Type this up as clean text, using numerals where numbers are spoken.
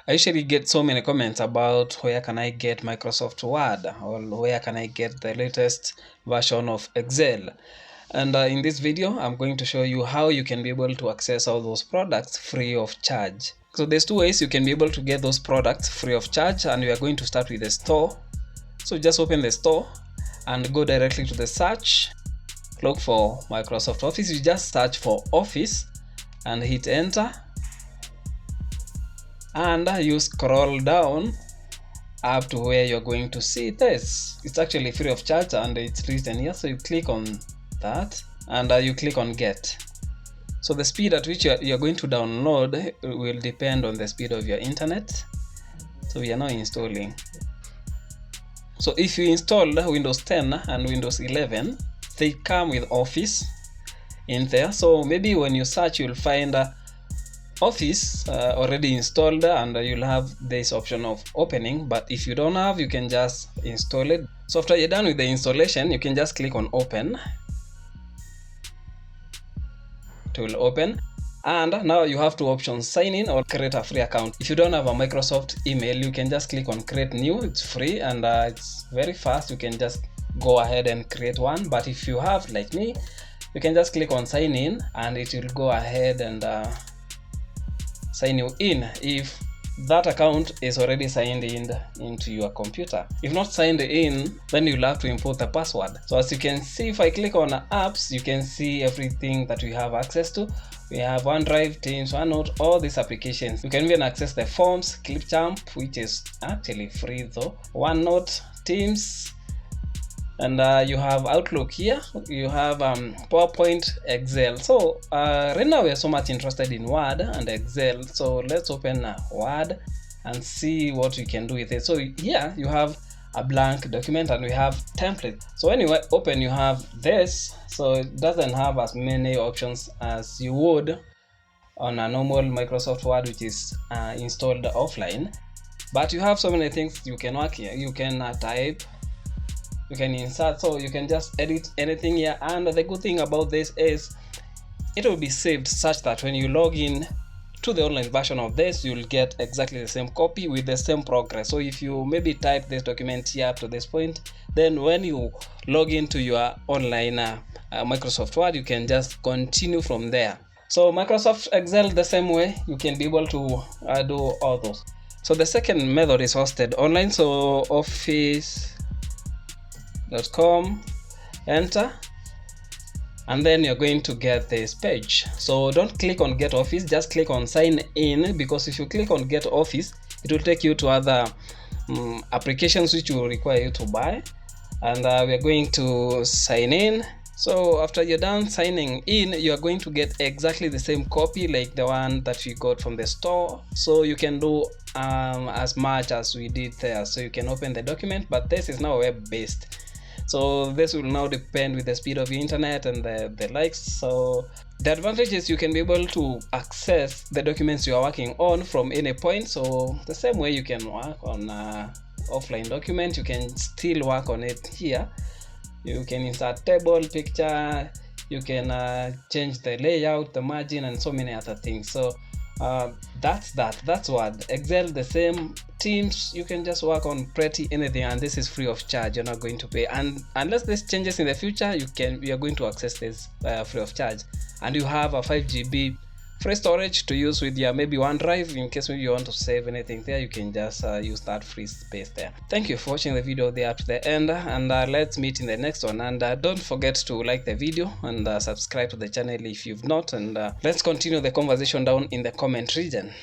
I usually get so many comments about where can I get Microsoft Word, or where can I get the latest version of Excel. And in this video, I'm going to show you how you can be able to access all those products free of charge. So there's two ways you can be able to get those products free of charge, and we are going to start with the store. So just open the store and go directly to the search. Look for Microsoft Office. You just search for Office and hit enter. And you scroll down up to where you're going to see this. It's actually free of charge and it's written here. So you click on that and you click on get. So the speed at which you're going to download will depend on the speed of your internet. So we are now installing. So if you install Windows 10 and Windows 11, they come with Office in there. So maybe when you search, you'll find Office already installed, and you'll have this option of opening. But if you don't have, you can just install it. So after you're done with the installation, you can just click on open. It will open. And now you have two options: sign in or create a free account. If you don't have a Microsoft email, you can just click on create new. It's free and it's very fast. You can just go ahead and create one. But if you have, like me, you can just click on sign in and it will go ahead and sign you in if that account is already signed in into your computer. If not signed in, then you'll have to import the password. So as you can see, if I click on apps, you can see everything that we have access to. We have OneDrive, Teams, OneNote, all these applications. You can even access the forms, Clipchamp, which is actually free though, OneNote, Teams, and you have Outlook here. You have PowerPoint, Excel. So right now we are so much interested in Word and Excel. So let's open Word and see what we can do with it. So here you have a blank document and we have template. So when you open, you have this. So it doesn't have as many options as you would on a normal Microsoft Word, which is installed offline. But you have so many things you can work here. You can type, you can insert, so you can just edit anything here. And the good thing about this is it will be saved such that when you log in to the online version of this, you'll get exactly the same copy with the same progress. So if you maybe type this document here up to this point, then when you log into your online Microsoft Word, you can just continue from there. So Microsoft Excel, the same way, you can be able to do all those. So the second method is hosted online. So office.com, enter, and then you're going to get this page. So don't click on get Office, just click on sign in, because if you click on get Office, it will take you to other applications which will require you to buy. And we are going to sign in. So after you're done signing in, you are going to get exactly the same copy like the one that we got from the store. So you can do as much as we did there. So you can open the document, but this is now web-based. So this will now depend with the speed of your internet and the likes. So the advantage is you can be able to access the documents you are working on from any point. So the same way you can work on offline document, you can still work on it here. You can insert table, picture, you can change the layout, the margin, and so many other things. So that's Word. Excel, the same. Teams, you can just work on pretty anything, and this is free of charge. You're not going to pay, and unless this changes in the future, you are going to access this free of charge. And you have a 5 GB free storage to use with your maybe OneDrive. In case you want to save anything there, you can just use that free space there. Thank you for watching the video there up to the end, and let's meet in the next one. And don't forget to like the video and subscribe to the channel if you've not, and let's continue the conversation down in the comment region.